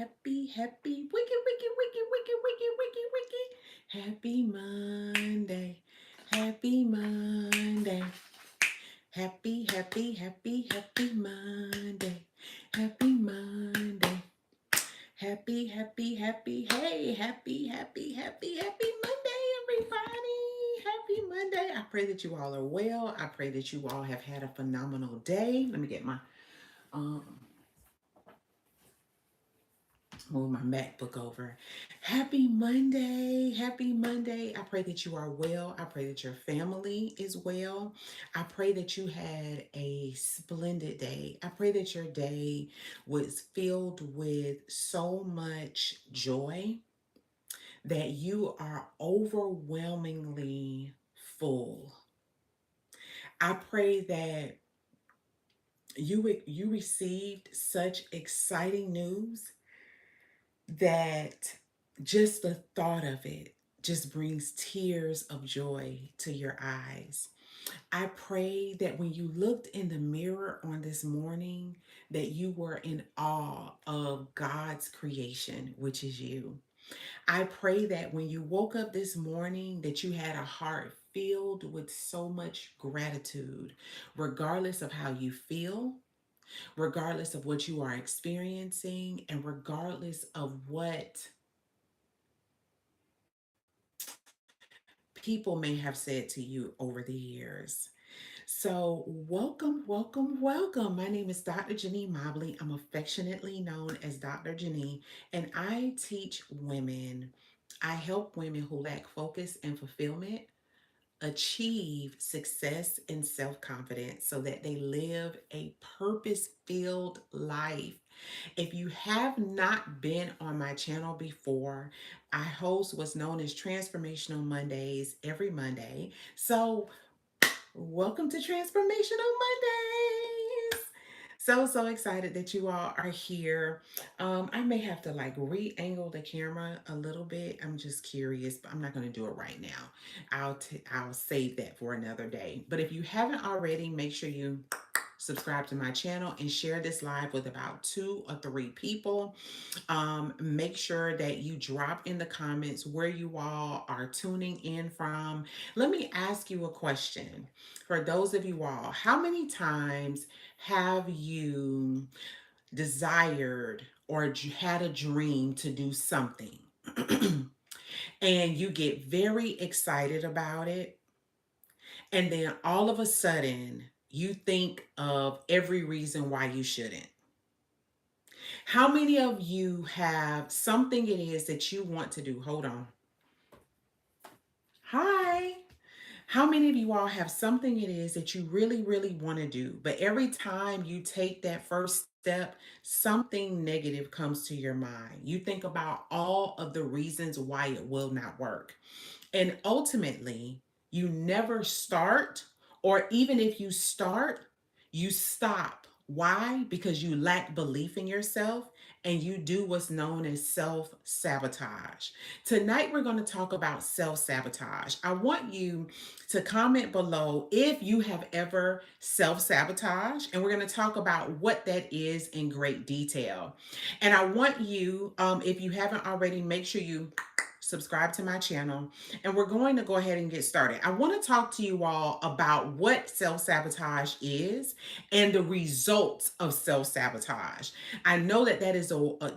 Happy Monday. Happy Monday. Happy Monday. Happy Monday. Happy Monday, everybody. Happy Monday. I pray that you all are well. I pray that you all have had a phenomenal day. Let me get my um move my MacBook over. Happy Monday. Happy Monday. I pray that you are well. I pray that your family is well. I pray that you had a splendid day. I pray that your day was filled with so much joy that you are overwhelmingly full. I pray that you received such exciting news that just the thought of it just brings tears of joy to your eyes. I pray that when you looked in the mirror on this morning, that you were in awe of God's creation, which is you. I pray that when you woke up this morning, that you had a heart filled with so much gratitude, regardless of how you feel, regardless of what you are experiencing, and regardless of what people may have said to you over the years. So, welcome. My name is Dr. JaNee Mobley. I'm affectionately known as Dr. JaNee, and I teach women. I help women who lack focus and fulfillment achieve success and self confidence so that they live a purpose filled life. If you have not been on my channel before, I host what's known as Transformational Mondays every Monday. So, welcome to Transformational Mondays. So excited that you all are here. I may have to like re-angle the camera a little bit. I'm just curious, but I'm not going to do it right now. I'll save that for another day. But if you haven't already, make sure you subscribe to my channel and share this live with about 2 or 3 people. Make sure that you drop in the comments where you all are tuning in from. Let me ask you a question. For those of you all, how many times have you desired or had a dream to do something and you get very excited about it, and then all of a sudden you think of every reason why you shouldn't? How many of you have something it is that you want to do? Hold on. Hi. How many of you all have something it is that you really want to do, but every time you take that first step, something negative comes to your mind? You think about all of the reasons why it will not work. And ultimately, you never start, or even if you start, you stop. Why? Because you lack belief in yourself and you do what's known as self sabotage. Tonight, we're going to talk about self sabotage. I want you to comment below if you have ever self sabotaged, and we're going to talk about what that is in great detail. And I want you, if you haven't already, make sure you subscribe to my channel, and we're going to go ahead and get started. I want to talk to you all about what self-sabotage is and the results of self-sabotage. I know that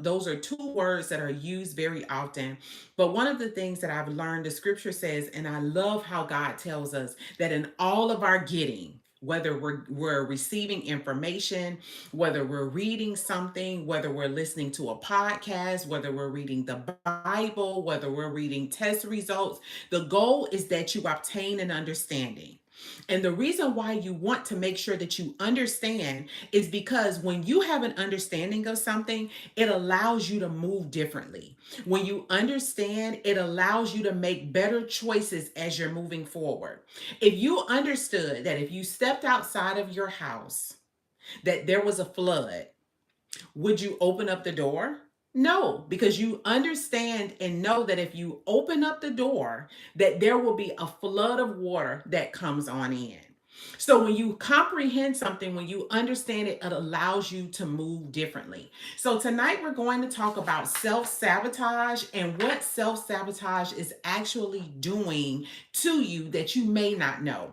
those are 2 words that are used very often, but one of the things that I've learned, the scripture says, and I love how God tells us that in all of our getting, whether we're receiving information, whether we're reading something, whether we're listening to a podcast, whether we're reading the Bible, whether we're reading test results, the goal is that you obtain an understanding. And the reason why you want to make sure that you understand is because when you have an understanding of something, it allows you to move differently. When you understand, it allows you to make better choices as you're moving forward. If you understood that if you stepped outside of your house, that there was a flood, would you open up the door? No, because you understand and know that if you open up the door, that there will be a flood of water that comes on in. So when you comprehend something, when you understand it, it allows you to move differently. So tonight we're going to talk about self-sabotage and what self-sabotage is actually doing to you that you may not know.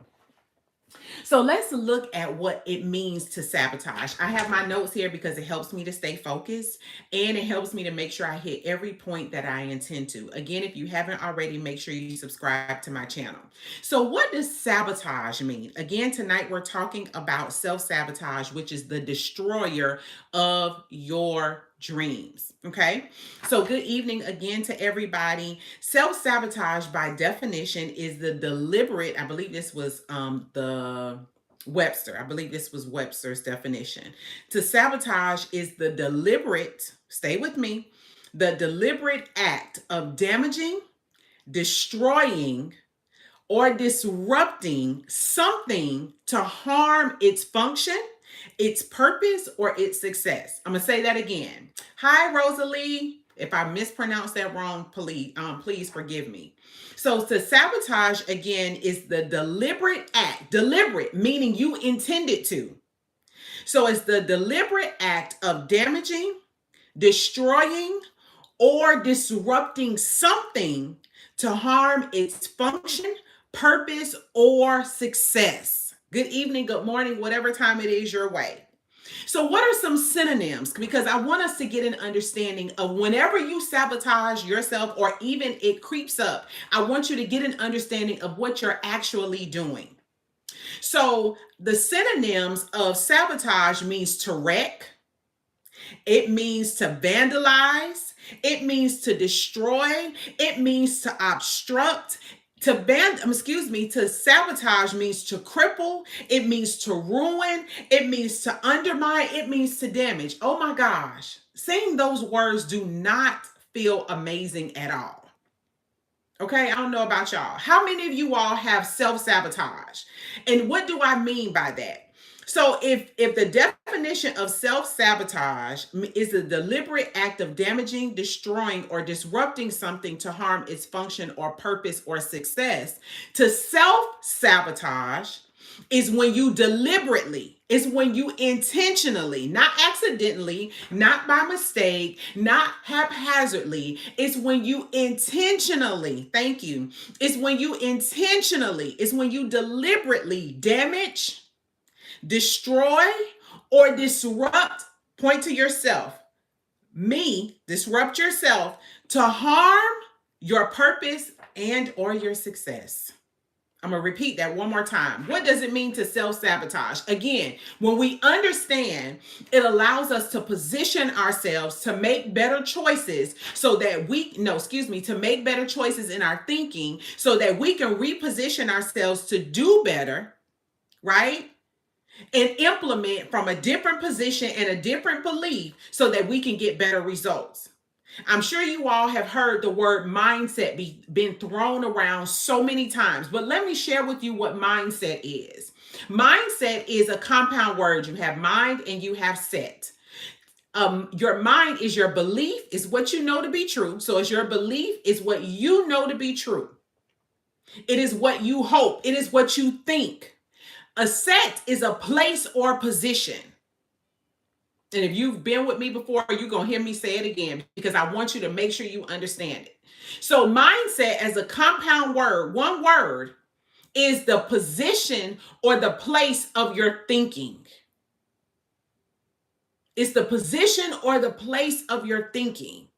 So let's look at what it means to sabotage. I have my notes here because it helps me to stay focused and it helps me to make sure I hit every point that I intend to. Again, if you haven't already, make sure you subscribe to my channel. So what does sabotage mean? Again, tonight we're talking about self-sabotage, which is the destroyer of your dreams. Okay. So good evening again to everybody. Self-sabotage by definition is the deliberate, I believe this was the Webster. I believe this was Webster's definition. To sabotage is the deliberate, stay with me, the deliberate act of damaging, destroying, or disrupting something to harm its function, its purpose, or its success. I'm gonna say that again. Hi, Rosalie. If I mispronounced that wrong, please forgive me. So to sabotage again is the deliberate act, deliberate meaning you intended to. So it's the deliberate act of damaging, destroying, or disrupting something to harm its function, purpose, or success. Good evening, good morning, whatever time it is your way. So, what are some synonyms? Because I want us to get an understanding of whenever you sabotage yourself or even it creeps up, I want you to get an understanding of what you're actually doing. So, the synonyms of sabotage means to wreck, it means to vandalize, it means to destroy, it means to obstruct. To sabotage means to cripple, it means to ruin, it means to undermine, it means to damage. Oh my gosh, saying those words do not feel amazing at all. Okay, I don't know about y'all. How many of you all have self-sabotage? And what do I mean by that? So if the definition of self-sabotage is a deliberate act of damaging, destroying, or disrupting something to harm its function or purpose or success, to self-sabotage is when you deliberately, it's when you intentionally, not accidentally, not by mistake, not haphazardly. It's when you intentionally, thank you. It's when you intentionally, it's when you deliberately damage, destroy, or disrupt. Point to yourself. Disrupt yourself to harm your purpose and or your success. I'm going to repeat that one more time. What does it mean to self-sabotage? Again, when we understand, it allows us to position ourselves to make better choices so that to make better choices in our thinking so that we can reposition ourselves to do better, right? And implement from a different position and a different belief so that we can get better results. I'm sure you all have heard the word mindset been thrown around so many times, but let me share with you what mindset is. Mindset is a compound word. You have mind and you have set. Your mind is your belief, is what you know to be true. So it's your belief, is what you know to be true. It is what you hope. It is what you think. A set is a place or position. And if you've been with me before, you're going to hear me say it again because I want you to make sure you understand it. So mindset as a compound word, one word, is the position or the place of your thinking. It's the position or the place of your thinking.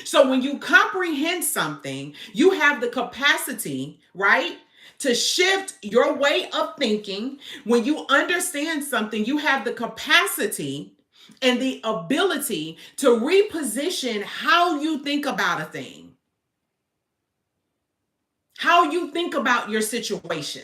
So when you comprehend something, you have the capacity, right, to shift your way of thinking. When you understand something, you have the capacity and the ability to reposition how you think about a thing, how you think about your situation.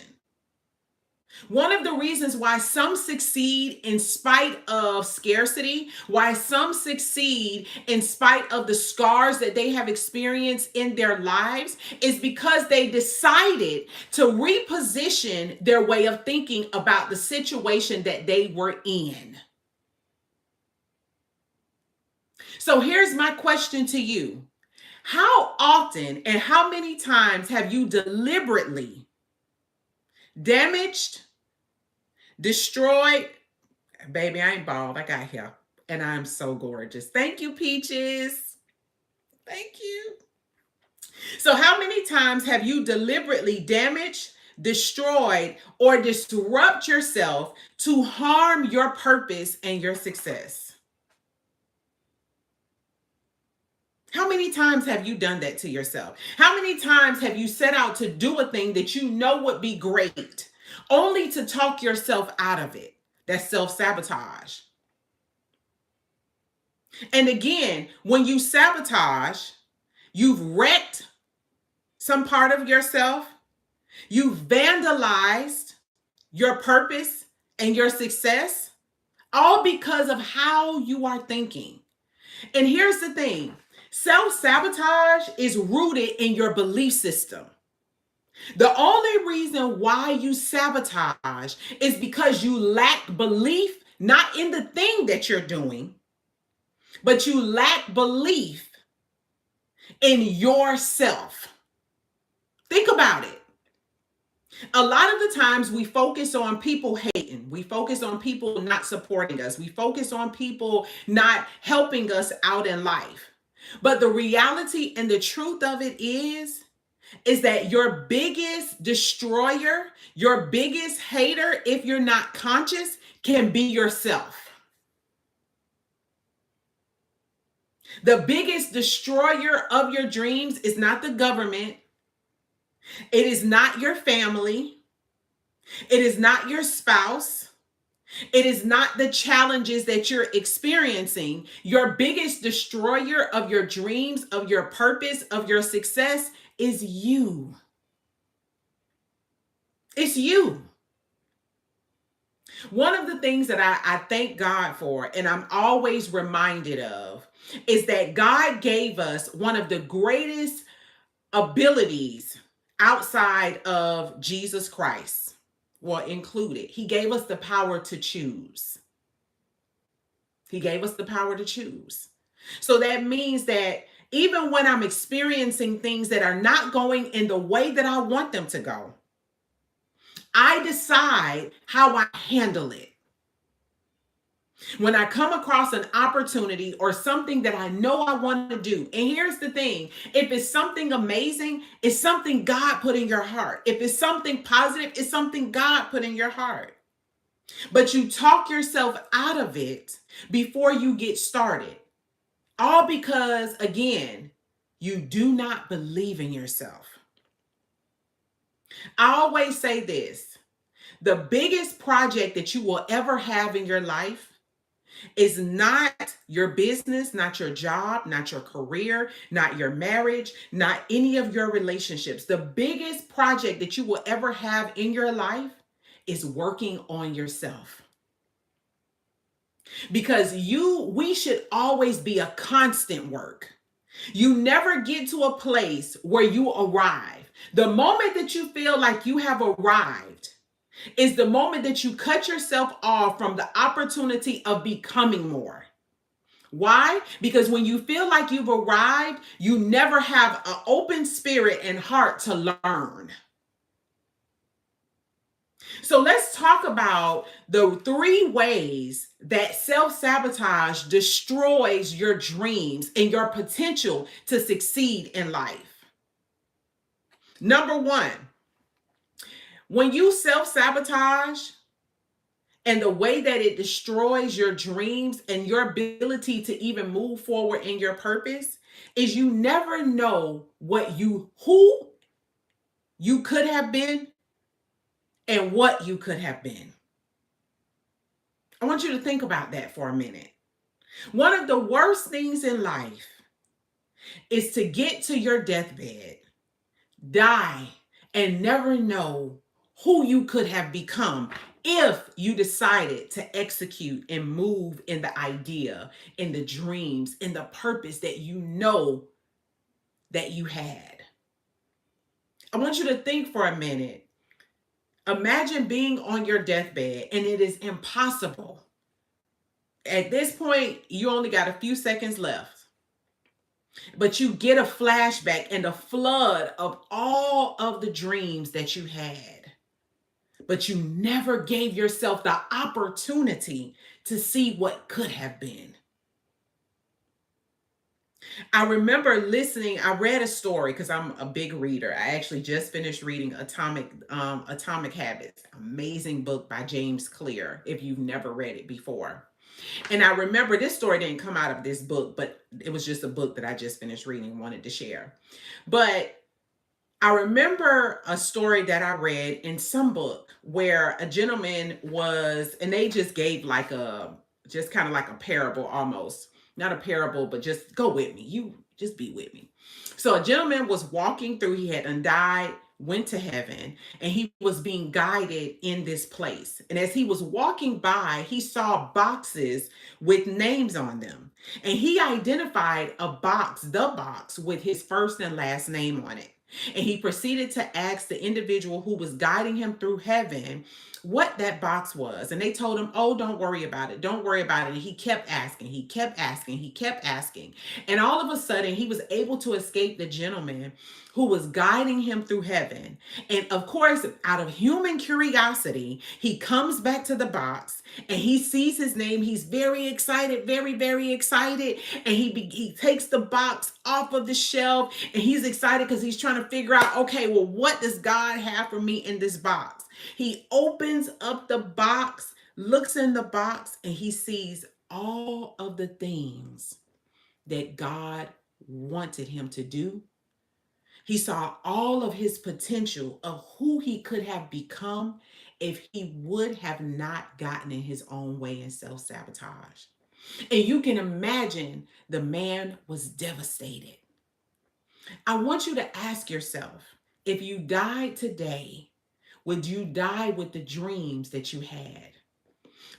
One of the reasons why some succeed in spite of scarcity, why some succeed in spite of the scars that they have experienced in their lives, is because they decided to reposition their way of thinking about the situation that they were in. So here's my question to you. How often and how many times have you deliberately damaged, Destroyed, baby, I ain't bald. I got hair. And I'm so gorgeous. Thank you, Peaches. Thank you. So, how many times have you deliberately damaged, destroyed, or disrupt yourself to harm your purpose and your success? How many times have you done that to yourself? How many times have you set out to do a thing that you know would be great, only to talk yourself out of it? That's self sabotage. And again, when you sabotage, you've wrecked some part of yourself, you've vandalized your purpose and your success, all because of how you are thinking. And here's the thing, self sabotage is rooted in your belief system. The only reason why you sabotage is because you lack belief, not in the thing that you're doing, but you lack belief in yourself. Think about it. A lot of the times we focus on people hating. We focus on people not supporting us. We focus on people not helping us out in life. But the reality and the truth of it is that your biggest destroyer, your biggest hater, if you're not conscious, can be yourself. The biggest destroyer of your dreams is not the government. It is not your family. It is not your spouse. It is not the challenges that you're experiencing. Your biggest destroyer of your dreams, of your purpose, of your success is you. It's you. One of the things that I thank God for, and I'm always reminded of, is that God gave us one of the greatest abilities outside of Jesus Christ, well, included. He gave us the power to choose. He gave us the power to choose. So that means that even when I'm experiencing things that are not going in the way that I want them to go, I decide how I handle it. When I come across an opportunity or something that I know I want to do, and here's the thing, if it's something amazing, it's something God put in your heart. If it's something positive, it's something God put in your heart. But you talk yourself out of it before you get started. All because, again, you do not believe in yourself. I always say this, the biggest project that you will ever have in your life is not your business, not your job, not your career, not your marriage, not any of your relationships. The biggest project that you will ever have in your life is working on yourself. Because we should always be a constant work. You never get to a place where you arrive. The moment that you feel like you have arrived is the moment that you cut yourself off from the opportunity of becoming more. Why? Because when you feel like you've arrived, you never have an open spirit and heart to learn. So let's talk about the 3 ways that self-sabotage destroys your dreams and your potential to succeed in life. Number 1, when you self-sabotage, and the way that it destroys your dreams and your ability to even move forward in your purpose is you never know who you could have been and what you could have been. I want you to think about that for a minute. One of the worst things in life is to get to your deathbed, die, and never know who you could have become if you decided to execute and move in the idea, in the dreams, in the purpose that you know that you had. I want you to think for a minute. Imagine being on your deathbed and it is impossible. At this point, you only got a few seconds left. But you get a flashback and a flood of all of the dreams that you had. but you never gave yourself the opportunity to see what could have been. I remember listening, I read a story because I'm a big reader. I actually just finished reading Atomic Habits. Amazing book by James Clear, if you've never read it before. And I remember this story didn't come out of this book, but it was just a book that I just finished reading and wanted to share. But I remember a story that I read in some book where a gentleman was, and they just gave like just kind of like a parable almost. Not a parable, but just go with me. You just be with me. So a gentleman was walking through, he had died, went to heaven, and he was being guided in this place. And as he was walking by, he saw boxes with names on them. And he identified the box with his first and last name on it. And he proceeded to ask the individual who was guiding him through heaven what that box was. And they told him, oh, don't worry about it. Don't worry about it. And he kept asking, he kept asking, he kept asking. And all of a sudden, he was able to escape the gentleman who was guiding him through heaven. And of course, out of human curiosity, he comes back to the box and he sees his name. He's very excited, very, very excited. And he takes the box off of the shelf and he's excited because he's trying to figure out, okay, well, what does God have for me in this box? He opens up the box, looks in the box, and he sees all of the things that God wanted him to do. He saw all of his potential of who he could have become if he would have not gotten in his own way and self-sabotage. And you can imagine the man was devastated. I want you to ask yourself, if you died today, would you die with the dreams that you had?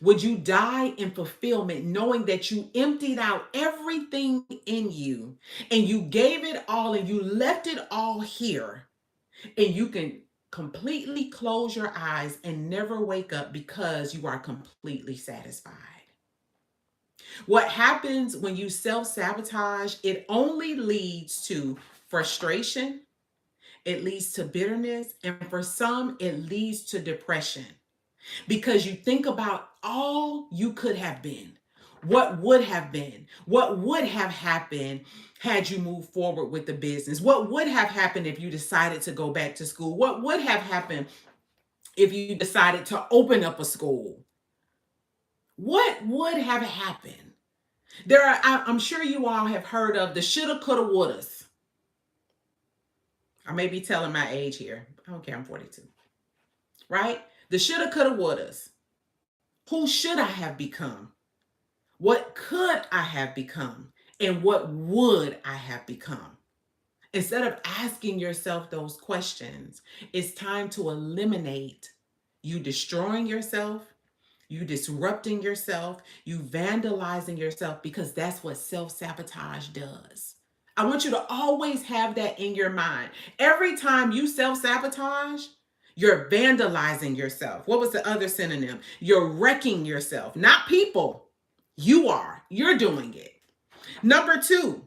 Would you die in fulfillment, knowing that you emptied out everything in you and you gave it all and you left it all here, and you can completely close your eyes and never wake up because you are completely satisfied? What happens when you self-sabotage? It only leads to frustration, it leads to bitterness, and for some, it leads to depression. Because you think about all you could have been, what would have been, what would have happened had you moved forward with the business, what would have happened if you decided to go back to school, what would have happened if you decided to open up a school, what would have happened? I'm sure you all have heard of the shoulda, coulda, wouldas. I may be telling my age here. I don't care, I'm 42. Right? The shoulda, coulda, wouldas. Who should I have become? What could I have become? And what would I have become? Instead of asking yourself those questions, it's time to eliminate you destroying yourself, you disrupting yourself, you vandalizing yourself, because that's what self-sabotage does. I want you to always have that in your mind. Every time you self-sabotage, you're vandalizing yourself. What was the other synonym? You're wrecking yourself, not people. You are. You're doing it. Number two,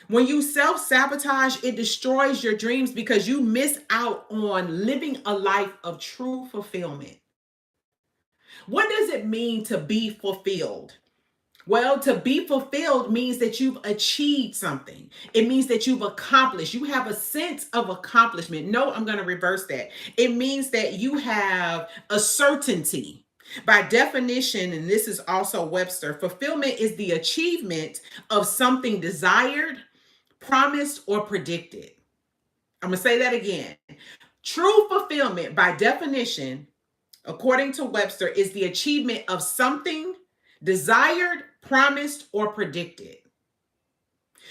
when you self-sabotage, it destroys your dreams because you miss out on living a life of true fulfillment. What does it mean to be fulfilled? Well, to be fulfilled means that you've achieved something. It means that you've accomplished. You have a sense of accomplishment. No, I'm going to reverse that. It means that you have a certainty. By definition, and this is also Webster, fulfillment is the achievement of something desired, promised, or predicted. I'm going to say that again. True fulfillment, by definition, according to Webster, is the achievement of something desired, promised, or predicted.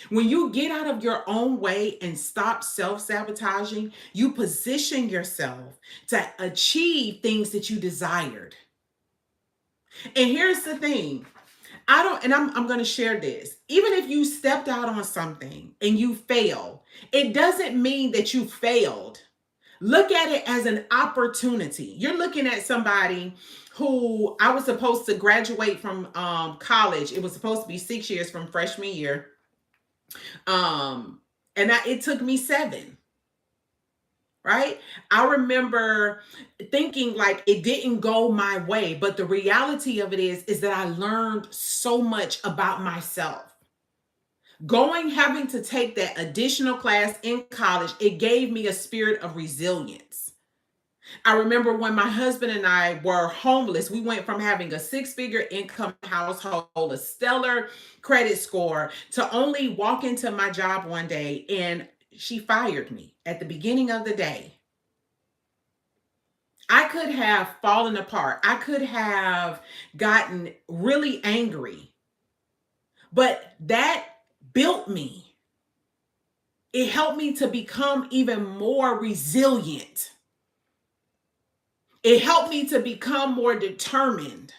When you get out of your own way and stop self-sabotaging, you position yourself to achieve things that you desired. And here's the thing. I'm going to share this. Even if you stepped out on something and you fail, it doesn't mean that you failed. Look at it as an opportunity. You're looking at somebody who I was supposed to graduate from college. It was supposed to be 6 years from freshman year. It took me 7. right? I remember thinking like it didn't go my way, but the reality of it is that I learned so much about myself. Having to take that additional class in college, it gave me a spirit of resilience. I remember when my husband and I were homeless, we went from having a six-figure income household, a stellar credit score, to only walk into my job one day and she fired me at the beginning of the day. I could have fallen apart. I could have gotten really angry, but that built me. It helped me to become even more resilient. It helped me to become more determined.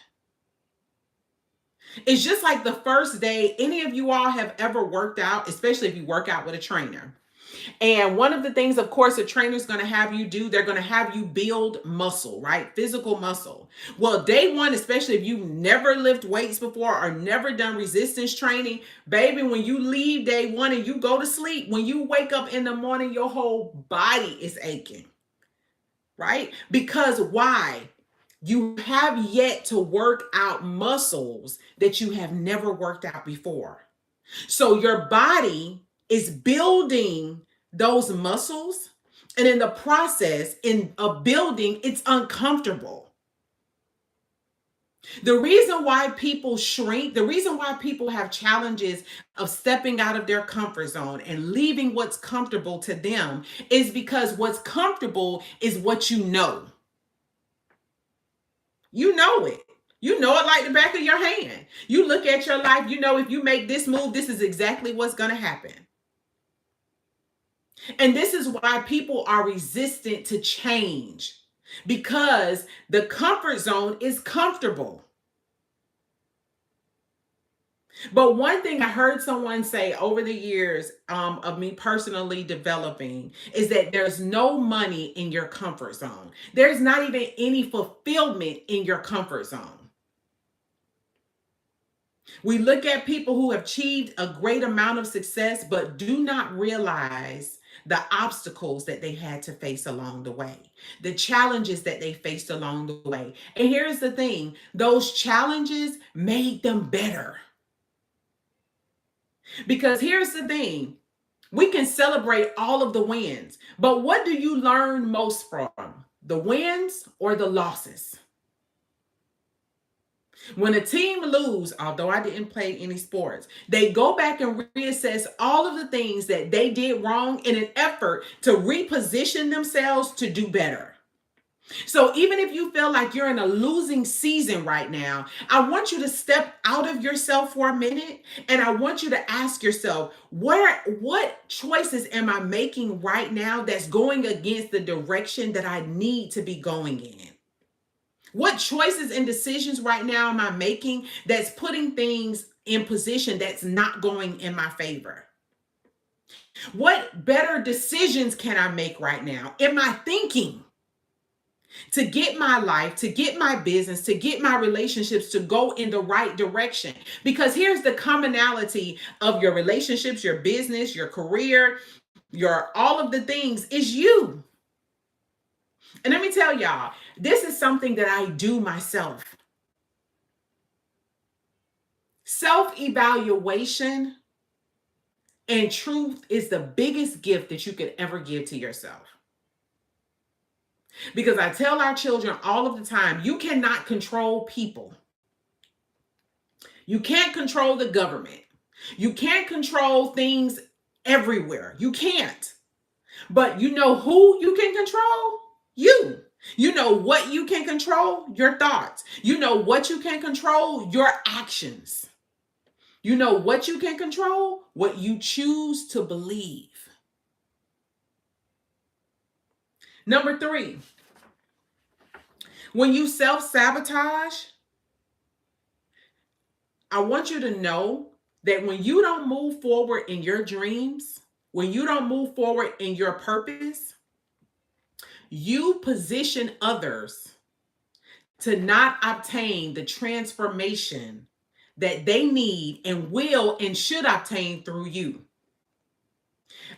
It's just like the first day any of you all have ever worked out, especially if you work out with a trainer. And one of the things, of course, a trainer is going to have you do, they're going to have you build muscle, right? Physical muscle. Well, day one, especially if you've never lifted weights before or never done resistance training, baby, when you leave day one and you go to sleep, when you wake up in the morning, your whole body is aching, right? Because why? You have yet to work out muscles that you have never worked out before. So your body is building those muscles. And in the process of building, it's uncomfortable. The reason why people shrink, the reason why people have challenges of stepping out of their comfort zone and leaving what's comfortable to them is because what's comfortable is what you know. You know it. You know it like the back of your hand. You look at your life, you know if you make this move, this is exactly what's going to happen. And this is why people are resistant to change, because the comfort zone is comfortable. But one thing I heard someone say over the years of me personally developing is that there's no money in your comfort zone. There's not even any fulfillment in your comfort zone. We look at people who have achieved a great amount of success, but do not realize the obstacles that they had to face along the way, the challenges that they faced along the way. And here's the thing, those challenges made them better. Because here's the thing, we can celebrate all of the wins, but what do you learn most from? The wins or the losses? When a team lose, although I didn't play any sports, they go back and reassess all of the things that they did wrong in an effort to reposition themselves to do better. So even if you feel like you're in a losing season right now, I want you to step out of yourself for a minute and I want you to ask yourself, what choices am I making right now that's going against the direction that I need to be going in? What choices and decisions right now am I making that's putting things in position that's not going in my favor? What better decisions can I make right now? Am I thinking to get my life, to get my business, to get my relationships to go in the right direction? Because here's the commonality of your relationships, your business, your career, your all of the things is you. And let me tell y'all, this is something that I do myself. Self-evaluation and truth is the biggest gift that you could ever give to yourself. Because I tell our children all of the time, you cannot control people. You can't control the government. You can't control things everywhere. You can't. But you know who you can control? You. You know what you can control? Your thoughts. You know what you can control? Your actions. You know what you can control? What you choose to believe. Number 3, when you self-sabotage, I want you to know that when you don't move forward in your dreams, when you don't move forward in your purpose, you position others to not obtain the transformation that they need and will and should obtain through you.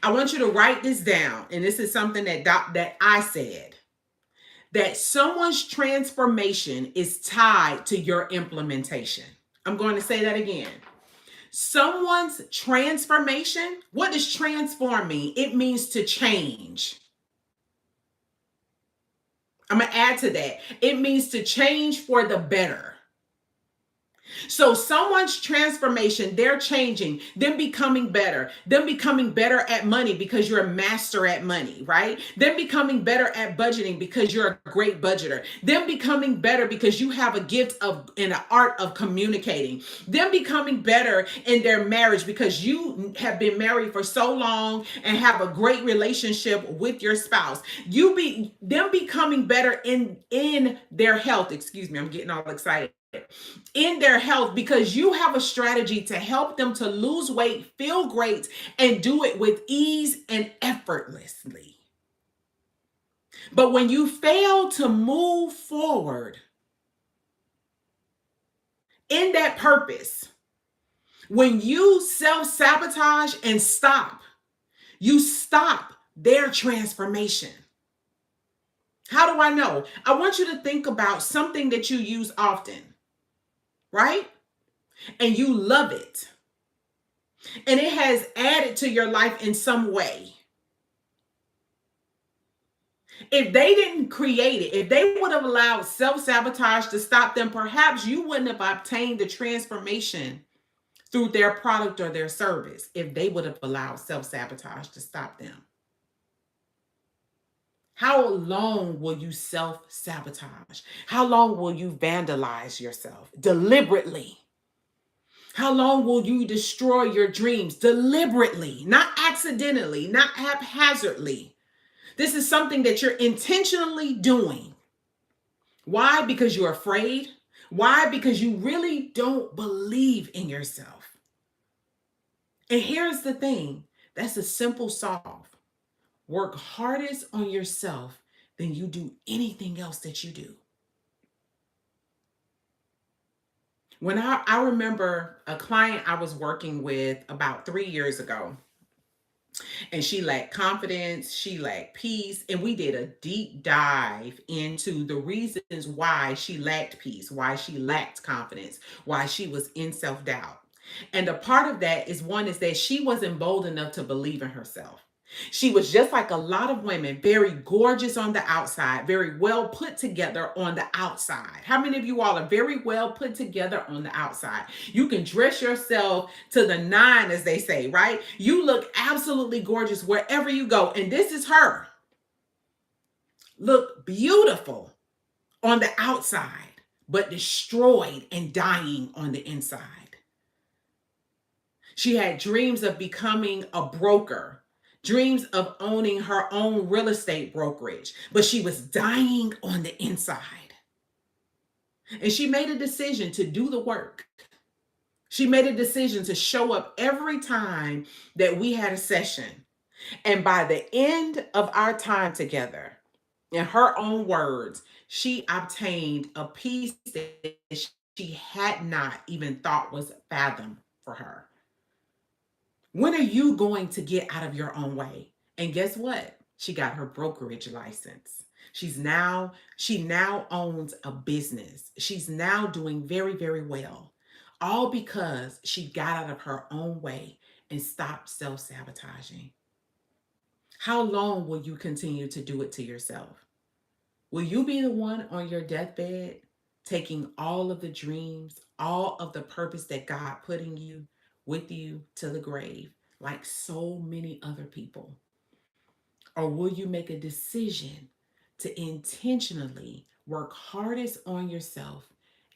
I want you to write this down. And this is something that I said, that someone's transformation is tied to your implementation. I'm going to say that again. Someone's transformation, what does transform mean? It means to change. I'm going to add to that. It means to change for the better. So someone's transformation, they're changing, them becoming better at money because you're a master at money, right? Them becoming better at budgeting because you're a great budgeter. Them becoming better because you have a gift of and an art of communicating. Them becoming better in their marriage because you have been married for so long and have a great relationship with your spouse. Them becoming better in their health. Excuse me, I'm getting all excited, in their health, because you have a strategy to help them to lose weight, feel great, and do it with ease and effortlessly. But when you fail to move forward in that purpose, when you self-sabotage and stop, you stop their transformation. How do I know? I want you to think about something that you use often, right? And you love it. And it has added to your life in some way. If they didn't create it, if they would have allowed self-sabotage to stop them, perhaps you wouldn't have obtained the transformation through their product or their service if they would have allowed self-sabotage to stop them. How long will you self-sabotage? How long will you vandalize yourself deliberately? How long will you destroy your dreams deliberately, not accidentally, not haphazardly? This is something that you're intentionally doing. Why? Because you're afraid. Why? Because you really don't believe in yourself. And here's the thing, that's a simple solve. Work hardest on yourself than you do anything else that you do. When I remember a client I was working with about 3 years ago, and she lacked confidence, she lacked peace, and we did a deep dive into the reasons why she lacked peace, why she lacked confidence, why she was in self-doubt. And a part of that is, one, is that she wasn't bold enough to believe in herself. She was just like a lot of women, very gorgeous on the outside, very well put together on the outside. How many of you all are very well put together on the outside? You can dress yourself to the nine, as they say, right? You look absolutely gorgeous wherever you go. And this is her. Look beautiful on the outside, but destroyed and dying on the inside. She had dreams of becoming a broker, dreams of owning her own real estate brokerage, but she was dying on the inside. And she made a decision to do the work. She made a decision to show up every time that we had a session. And by the end of our time together, in her own words, she obtained a peace that she had not even thought was fathomed for her. When are you going to get out of your own way? And guess what? She got her brokerage license. She now owns a business. She's now doing very, very well. All because she got out of her own way and stopped self-sabotaging. How long will you continue to do it to yourself? Will you be the one on your deathbed taking all of the dreams, all of the purpose that God put in you with you to the grave, like so many other people? Or will you make a decision to intentionally work hardest on yourself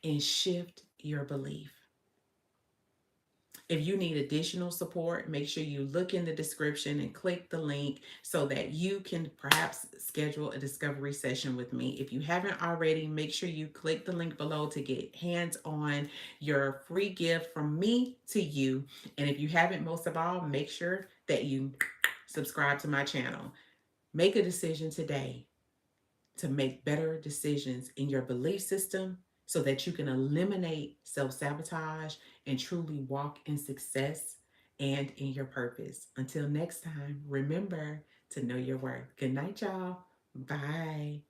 and shift your belief? If you need additional support, make sure you look in the description and click the link so that you can perhaps schedule a discovery session with me. If you haven't already, make sure you click the link below to get hands-on your free gift from me to you. And if you haven't, most of all, make sure that you subscribe to my channel. Make a decision today to make better decisions in your belief system so that you can eliminate self-sabotage and truly walk in success and in your purpose. Until next time, remember to know your worth. Good night, y'all. Bye.